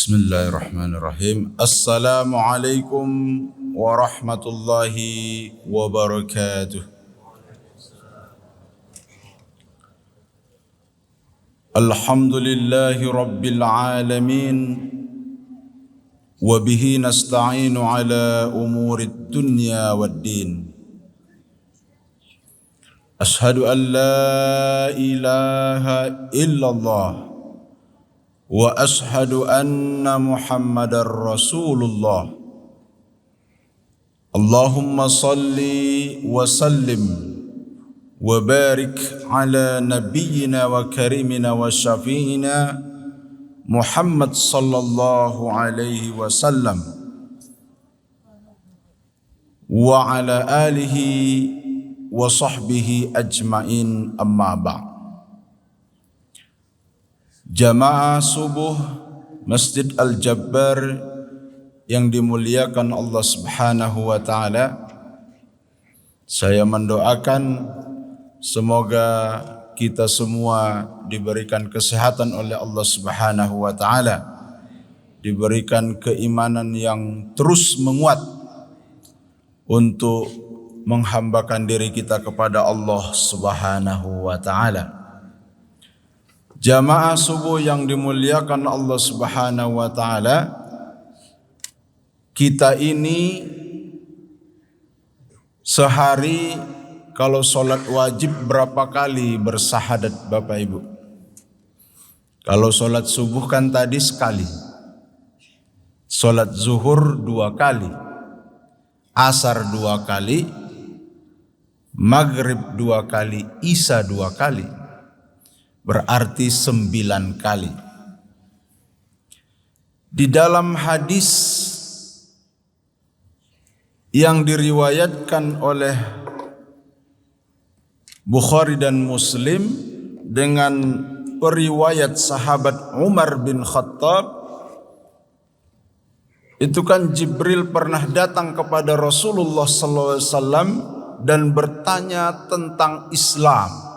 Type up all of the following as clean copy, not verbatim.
Bismillahirrahmanirrahim. Assalamualaikum warahmatullahi wabarakatuh. Alhamdulillahi rabbil alamin. Wa bihi nasta'inu ala umurid dunya waddin. Ashhadu an la ilaha illallah wa ashhadu anna Muhammadar Rasulullah. Allahumma salli wa sallim wa barik ala nabiyyina wa karimina wa syafi'ina Muhammad sallallahu alaihi wasallam wa ala alihi wa sahbihi ajmain, amma ba'd. Jamaah subuh Masjid Al-Jabbar yang dimuliakan Allah Subhanahu wa taala, saya mendoakan semoga kita semua diberikan kesehatan oleh Allah Subhanahu wa taala, diberikan keimanan yang terus menguat untuk menghambakan diri kita kepada Allah Subhanahu wa taala. Jamaah subuh yang dimuliakan Allah Subhanahu wa taala, kita ini sehari kalau sholat wajib berapa kali bersahadat Bapak Ibu? Kalau sholat subuh kan tadi sekali, sholat zuhur 2 kali, asar 2 kali, maghrib 2 kali, isya 2 kali. Berarti 9 kali. Di dalam hadis yang diriwayatkan oleh Bukhari dan Muslim dengan periwayat sahabat Umar bin Khattab, itu kan Jibril pernah datang kepada Rasulullah SAW dan bertanya tentang Islam.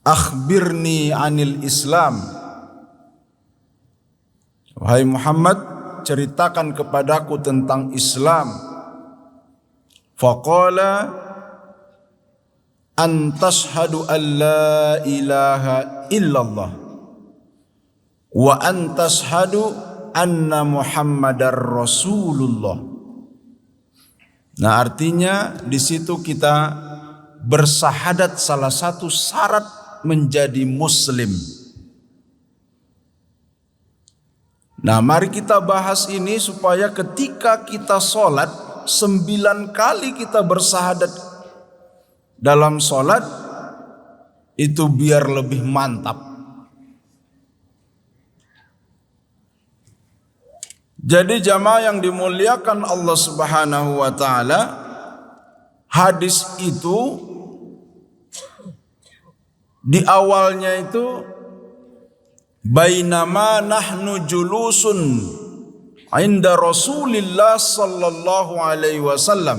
Akhbirni anil Islam. Wahai Muhammad, ceritakan kepadaku tentang Islam. Faqala an tashhadu an la ilaha illallah wa an tashhadu anna Muhammadar Rasulullah. Nah, artinya di situ kita bersahadat salah satu syarat menjadi muslim. Nah, mari kita bahas ini supaya ketika kita sholat 9 kali kita bersahadat dalam sholat, itu biar lebih mantap. Jadi jamaah yang dimuliakan Allah Subhanahu wa taala, hadis itu di awalnya itu bainama nahnu julusun inda Rasulillah sallallahu alaihi wasallam.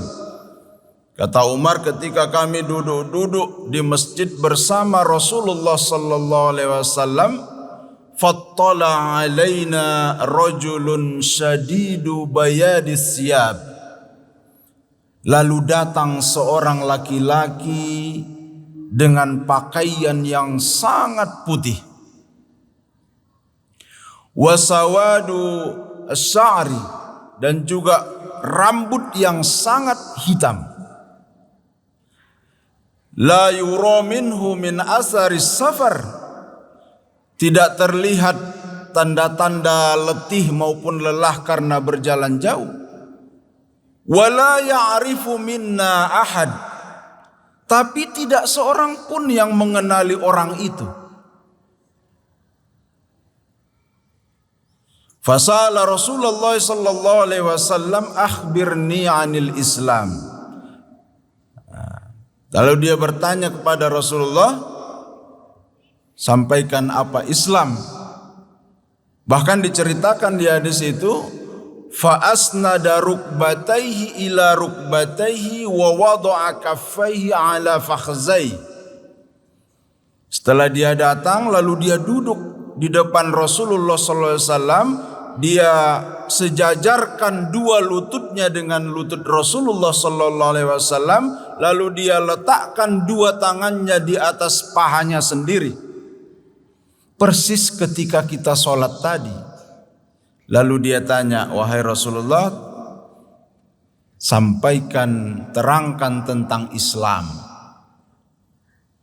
Kata Umar, ketika kami duduk-duduk di masjid bersama Rasulullah sallallahu alaihi wasallam, fattala alaina rajulun syadidu bayadis siyab. Lalu datang seorang laki-laki dengan pakaian yang sangat putih. Wasawadu asy'ari, dan juga rambut yang sangat hitam. La yura minhu min asaris safar, tidak terlihat tanda-tanda letih maupun lelah karena berjalan jauh. Wala ya'rifu minna ahad, tapi tidak seorang pun yang mengenali orang itu. Fasala Rasulullah sallallahu alaihi wasallam akhbirni anil Islam. Lalu dia bertanya kepada Rasulullah, sampaikan apa Islam. Bahkan diceritakan di hadis itu, fa asnada rukbatayhi ila rukbatayhi wa wada'a kaffayhi ala fakhzai. Setelah dia datang lalu dia duduk di depan Rasulullah sallallahu alaihi wasallam, dia sejajarkan dua lututnya dengan lutut Rasulullah sallallahu alaihi wasallam, lalu dia letakkan dua tangannya di atas pahanya sendiri. Persis ketika kita sholat tadi. Lalu dia tanya, wahai Rasulullah, sampaikan, terangkan tentang Islam.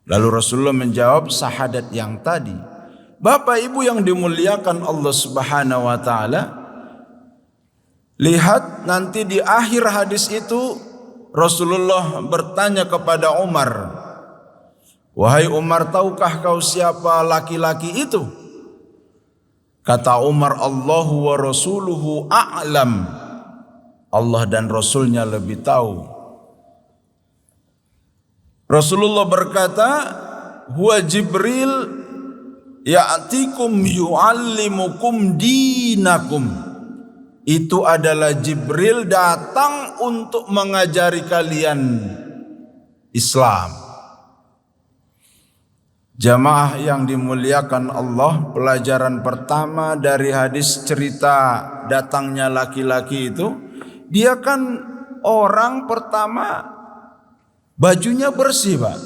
Lalu Rasulullah menjawab syahadat yang tadi. Bapak Ibu yang dimuliakan Allah Subhanahu wa taala, lihat nanti di akhir hadis itu Rasulullah bertanya kepada Umar, wahai Umar, tahukah kau siapa laki-laki itu? Kata Umar, Allahu wa rasuluhu a'lam. Allah dan Rasulnya lebih tahu. Rasulullah berkata, huwa Jibril ya'tikum yu'allimukum dinakum. Itu adalah Jibril datang untuk mengajari kalian Islam. Jamaah yang dimuliakan Allah, pelajaran pertama dari hadis cerita datangnya laki-laki itu, dia kan orang pertama bajunya bersih, Pak.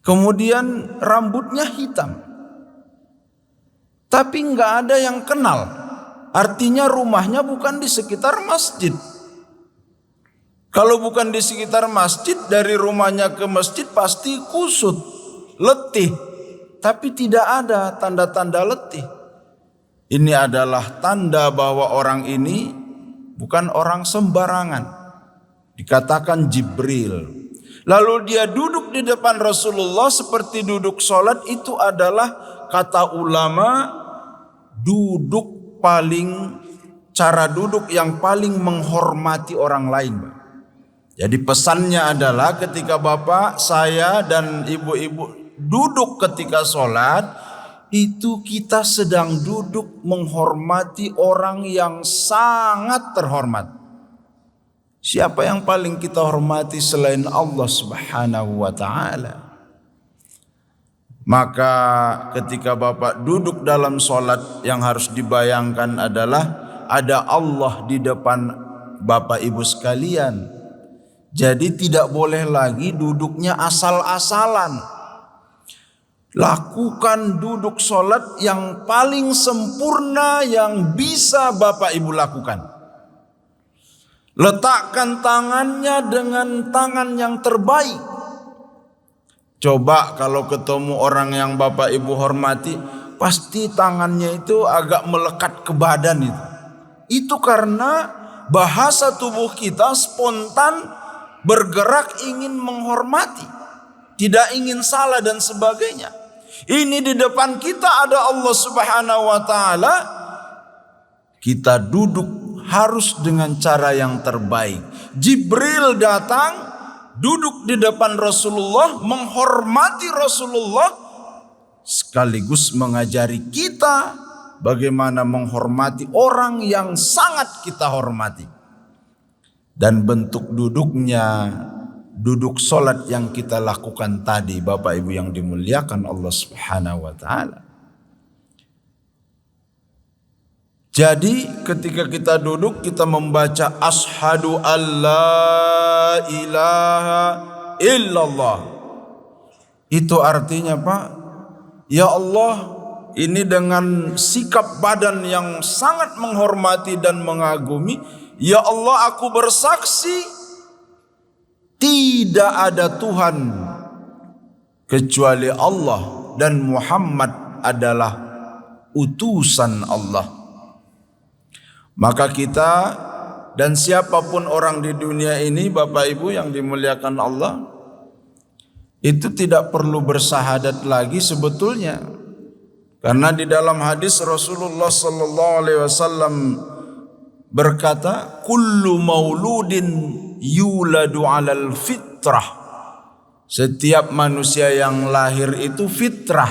Kemudian rambutnya hitam. Tapi nggak ada yang kenal. Artinya rumahnya bukan di sekitar masjid. Kalau bukan di sekitar masjid, dari rumahnya ke masjid pasti kusut, letih. Tapi tidak ada tanda-tanda letih. Ini adalah tanda bahwa orang ini bukan orang sembarangan. Dikatakan Jibril. Lalu dia duduk di depan Rasulullah seperti duduk sholat. Itu adalah kata ulama, cara duduk yang paling menghormati orang lain. Jadi pesannya adalah ketika bapak, saya dan ibu-ibu duduk ketika sholat, itu kita sedang duduk menghormati orang yang sangat terhormat. Siapa yang paling kita hormati selain Allah Subhanahu wa ta'ala? Maka ketika bapak duduk dalam sholat, yang harus dibayangkan adalah ada Allah di depan bapak ibu sekalian. Jadi tidak boleh lagi duduknya asal-asalan. Lakukan duduk sholat yang paling sempurna yang bisa bapak ibu lakukan. Letakkan tangannya dengan tangan yang terbaik. Coba kalau ketemu orang yang bapak ibu hormati, pasti tangannya itu agak melekat ke badan itu. Itu karena bahasa tubuh kita spontan bergerak ingin menghormati, tidak ingin salah dan sebagainya. Ini di depan kita ada Allah Subhanahu wa ta'ala. Kita duduk harus dengan cara yang terbaik. Jibril datang, duduk di depan Rasulullah, menghormati Rasulullah, sekaligus mengajari kita bagaimana menghormati orang yang sangat kita hormati. Dan bentuk duduknya, duduk solat yang kita lakukan tadi, Bapak Ibu yang dimuliakan Allah Subhanahu wa ta'ala. Jadi ketika kita duduk, kita membaca Ashhadu an la ilaha illallah. Itu artinya, Pak, ya Allah, ini dengan sikap badan yang sangat menghormati dan mengagumi, ya Allah, aku bersaksi tidak ada Tuhan kecuali Allah dan Muhammad adalah utusan Allah. Maka kita dan siapapun orang di dunia ini, Bapak Ibu yang dimuliakan Allah, itu tidak perlu bersahadat lagi sebetulnya. Karena di dalam hadis Rasulullah sallallahu alaihi wasallam berkata, kullu mauludin yuladu 'alal fitrah. Setiap manusia yang lahir itu fitrah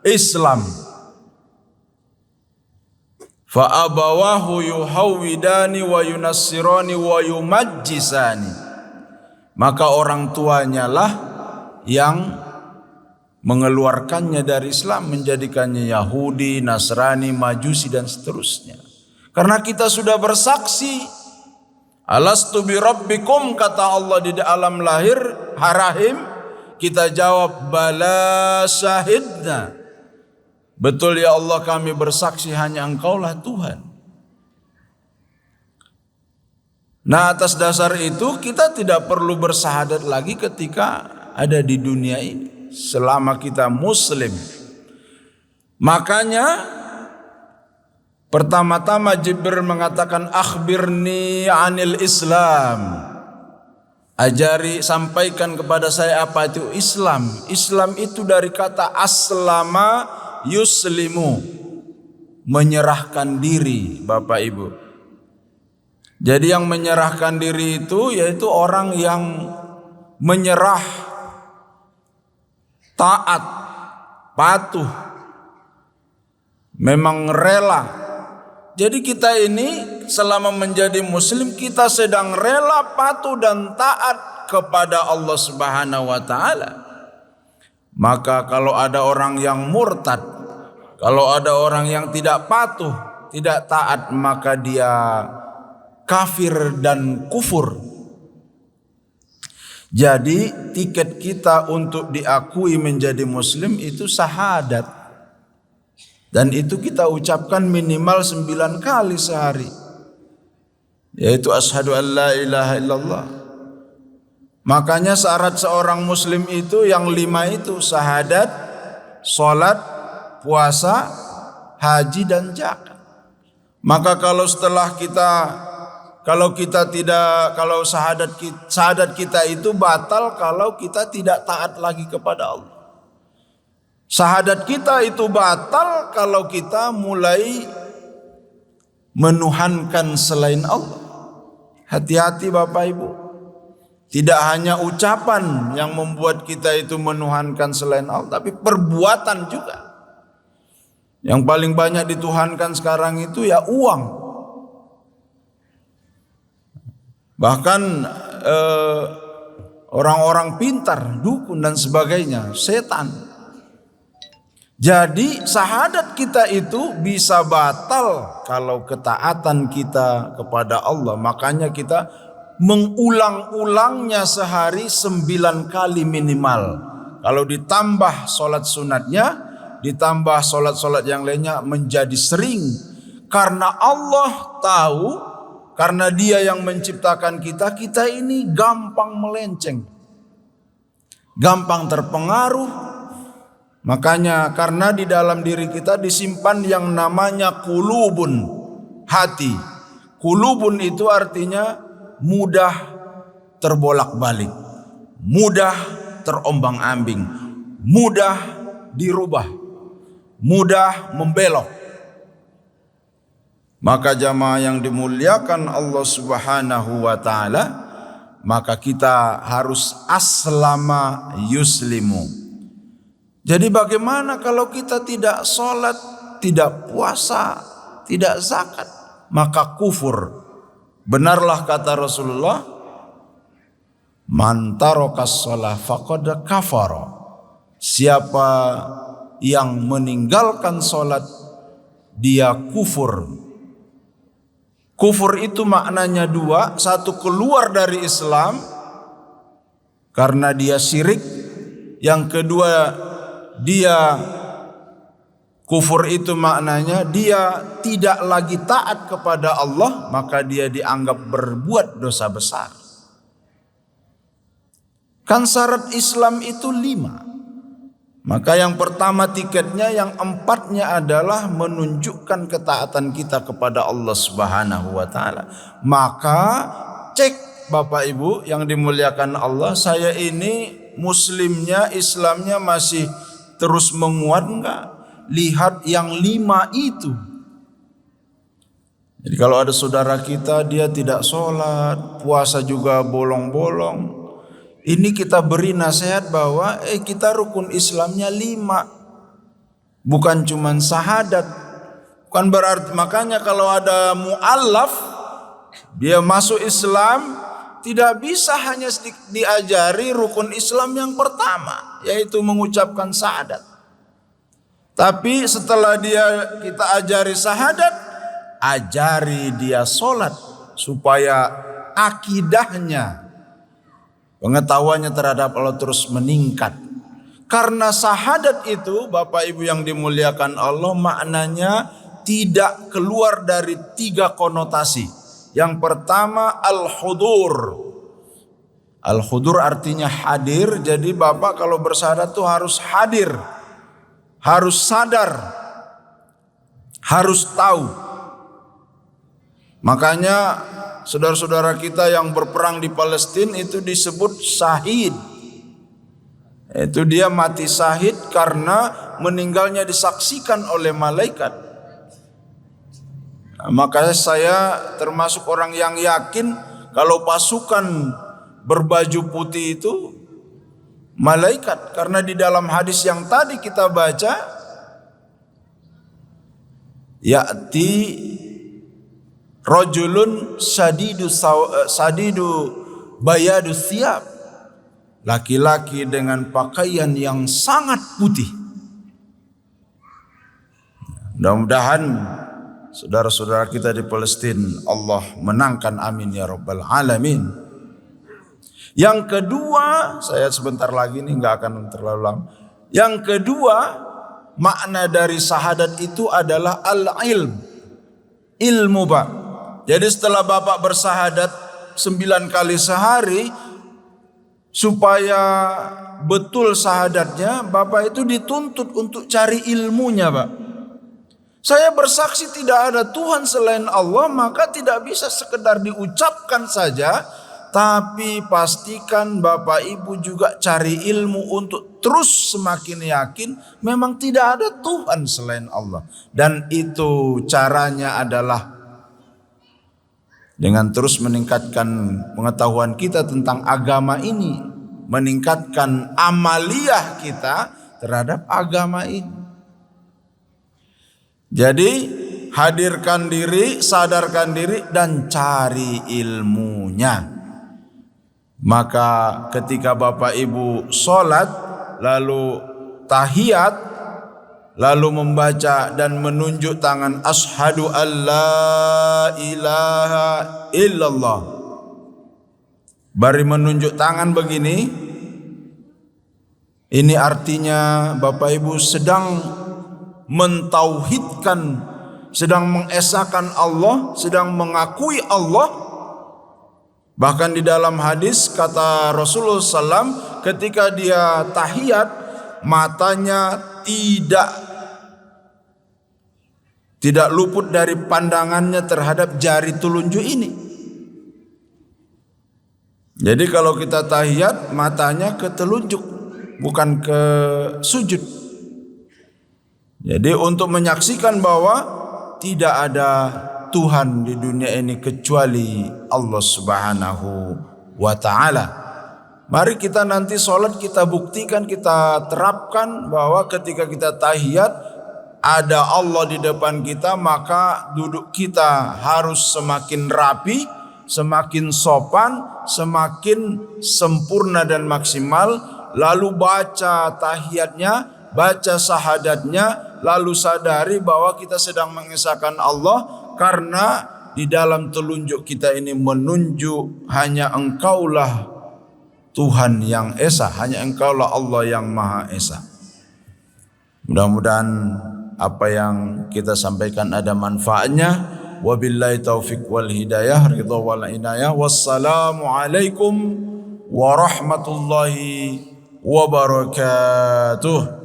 Islam. Fa abawahu yuhawwidani wa yunassirani wa yumajjisani. Maka orang tuanya lah yang mengeluarkannya dari Islam, menjadikannya Yahudi, Nasrani, Majusi dan seterusnya. Karena kita sudah bersaksi, alastu bi rabbikum, kata Allah di alam lahir harahim, kita jawab bala syahidna. Betul ya Allah, kami bersaksi hanya Engkaulah Tuhan. Nah, atas dasar itu kita tidak perlu bersahadat lagi ketika ada di dunia ini, selama kita muslim. Makanya pertama-tama Jibril mengatakan akhbirni anil Islam. Ajari, sampaikan kepada saya apa itu Islam. Islam itu dari kata aslama yuslimu, menyerahkan diri, Bapak Ibu. Jadi yang menyerahkan diri itu yaitu orang yang menyerah, taat, patuh, memang rela. Jadi kita ini selama menjadi muslim, kita sedang rela, patuh dan taat kepada Allah Subhanahu wa taala. Maka kalau ada orang yang murtad, kalau ada orang yang tidak patuh, tidak taat, maka dia kafir dan kufur. Jadi tiket kita untuk diakui menjadi muslim itu syahadat. Dan itu kita ucapkan minimal 9 kali sehari, yaitu asyhadu an la ilaha illallah. Makanya syarat seorang muslim itu yang 5 itu, syahadat, sholat, puasa, haji dan zakat. Maka kalau setelah kalau syahadat kita itu batal kalau kita tidak taat lagi kepada Allah. Syahadat kita itu batal kalau kita mulai menuhankan selain Allah. Hati-hati Bapak Ibu. Tidak hanya ucapan yang membuat kita itu menuhankan selain Allah, tapi perbuatan juga. Yang paling banyak dituhankan sekarang itu ya uang. Bahkan orang-orang pintar, dukun dan sebagainya, setan. Jadi syahadat kita itu bisa batal kalau ketaatan kita kepada Allah. Makanya kita mengulang-ulangnya sehari 9 kali minimal. Kalau ditambah sholat sunatnya, ditambah sholat-sholat yang lainnya menjadi sering. Karena Allah tahu, karena Dia yang menciptakan kita, kita ini gampang melenceng, gampang terpengaruh. Makanya karena di dalam diri kita disimpan yang namanya kulubun, hati. Kulubun itu artinya mudah terbolak-balik, mudah terombang-ambing, mudah dirubah, mudah membelok. Maka jamaah yang dimuliakan Allah Subhanahu wa taala, maka kita harus aslama yuslimu. Jadi bagaimana kalau kita tidak sholat, tidak puasa, tidak zakat, maka kufur. Benarlah kata Rasulullah, man tarakas shalah faqad kafara. Siapa yang meninggalkan sholat, dia kufur. Kufur itu maknanya 2, satu keluar dari Islam karena dia syirik, yang kedua dia kufur itu maknanya dia tidak lagi taat kepada Allah, maka dia dianggap berbuat dosa besar. Kan syarat Islam itu 5. Maka yang pertama tiketnya, yang 4-nya adalah menunjukkan ketaatan kita kepada Allah Subhanahu wa taala. Maka cek Bapak Ibu yang dimuliakan Allah, saya ini muslimnya, Islamnya masih terus menguat enggak? Lihat yang 5 itu. Jadi kalau ada saudara kita dia tidak sholat, puasa juga bolong-bolong, ini kita beri nasihat bahwa kita rukun Islamnya 5, bukan cuman syahadat. Bukan berarti, makanya kalau ada mu'allaf, dia masuk Islam tidak bisa hanya diajari rukun Islam yang pertama, yaitu mengucapkan syahadat. Tapi setelah kita ajari syahadat, ajari dia sholat supaya akidahnya, pengetahuannya terhadap Allah terus meningkat. Karena syahadat itu, Bapak Ibu yang dimuliakan Allah, maknanya tidak keluar dari 3 konotasi. Yang pertama al-hudur. Al-hudur artinya hadir. Jadi Bapak kalau bersyahadat itu harus hadir, harus sadar, harus tahu. Makanya saudara-saudara kita yang berperang di Palestina itu disebut syahid. Itu dia mati syahid karena meninggalnya disaksikan oleh malaikat. Nah, makanya saya termasuk orang yang yakin kalau pasukan berbaju putih itu malaikat. Karena di dalam hadis yang tadi kita baca, ya'ti rajulun sadidu bayadu thiyab, laki-laki dengan pakaian yang sangat putih. Mudah-mudahan saudara-saudara kita di Palestina Allah menangkan, amin ya rabbal alamin. Yang kedua, saya sebentar lagi nih, nggak akan terlalu lama. Yang kedua, makna dari syahadat itu adalah al-ilm, ilmu, Pak. Jadi setelah Bapak bersyahadat 9 kali sehari, supaya betul syahadatnya, Bapak itu dituntut untuk cari ilmunya, Pak. Saya bersaksi tidak ada Tuhan selain Allah, maka tidak bisa sekedar diucapkan saja, tapi pastikan Bapak Ibu juga cari ilmu untuk terus semakin yakin memang tidak ada Tuhan selain Allah. Dan itu caranya adalah dengan terus meningkatkan pengetahuan kita tentang agama ini, meningkatkan amaliyah kita terhadap agama ini. Jadi hadirkan diri, sadarkan diri, dan cari ilmunya. Maka ketika Bapak Ibu sholat, lalu tahiyat, lalu membaca dan menunjuk tangan asyhadu alla ilaha illallah, bari menunjuk tangan begini, ini artinya Bapak Ibu sedang mentauhidkan, sedang mengesahkan Allah, sedang mengakui Allah. Bahkan di dalam hadis kata Rasulullah SAW, ketika dia tahiyat, matanya tidak luput dari pandangannya terhadap jari telunjuk ini. Jadi kalau kita tahiyat, matanya ke telunjuk, bukan ke sujud. Jadi untuk menyaksikan bahwa tidak ada Tuhan di dunia ini kecuali Allah Subhanahu wa ta'ala. Mari kita nanti sholat kita buktikan, kita terapkan bahwa ketika kita tahiyat ada Allah di depan kita, maka duduk kita harus semakin rapi, semakin sopan, semakin sempurna dan maksimal. Lalu baca tahiyatnya, baca syahadatnya, lalu sadari bahwa kita sedang mengesahkan Allah, karena di dalam telunjuk kita ini menunjuk hanya Engkaulah Tuhan yang Esa, hanya Engkaulah Allah yang Maha Esa. Mudah-mudahan apa yang kita sampaikan ada manfaatnya. Wabillahi taufiq wal hidayah, ridha wal inayah. Wassalamualaikum warahmatullahi wabarakatuh.